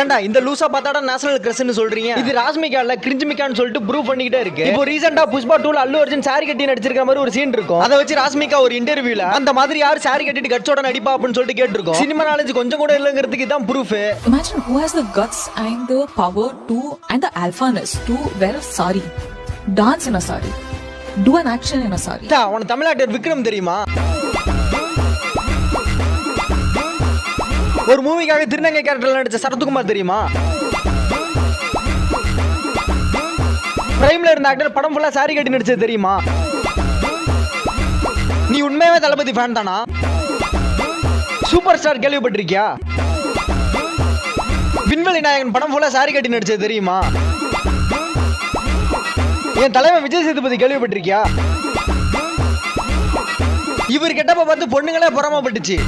ஏன்டா இந்த லூசா பார்த்தாடா நேஷனல் கிரஷ்னு சொல்றீங்க? இது ராஷ்மிகா இல்ல கிரிஞ்சுமிகான்னு சொல்லிட்டு ப்ரூவ் பண்ணிக்கிட்டே இருக்கு. இப்போ ரீசெண்டா புஷ்பா 2 அல்லு அர்ஜுன் சாரி கட்டி நடிச்சிருக்க மாதிரி ஒரு சீன் இருக்கும். அதை வச்சு ராஷ்மிகா ஒரு இன்டர்வியூல அந்த மாதிரி யார் சாரி கட்டிட்டு கட்சோட நடிப்பா அப்படின்னு சொல்லிட்டு கேட்டிருக்கோம். சினிமா நாலேஜ் கொஞ்சம் கூட இல்லங்கிறதுக்கு தான் proof. Imagine who has the guts and the power to and the alphaness to wear a sari, dance in a sari, do an action in a sari. அவன் தமிழ் ஆக்டர் விக்ரம் தெரியுமா? ஒரு மூவிக்காக திருநங்கை கேரக்டர்ல நடிச்ச சரத்குமார் தெரியுமா? பிரைம்ல இருந்த ஆக்டர் படம் ஃபுல்லா சாரி கட்டி நடிச்சது தெரியுமா? நீ உண்மையாவே தளபதி ஃபேன் தானா? சூப்பர் ஸ்டார் கேள்விப்பட்டிருக்கியா? விண்வெளி நாயகன் படம் ஃபுல்லா சாரி கட்டி நடிச்சது தெரியுமா? என் தலைவன் விஜய் சேதுபதி கேள்விப்பட்டிருக்கியா? இவர் கெட்டப்ப பார்த்து பொண்ணுங்களே பொறாமப்பட்டுச்சு.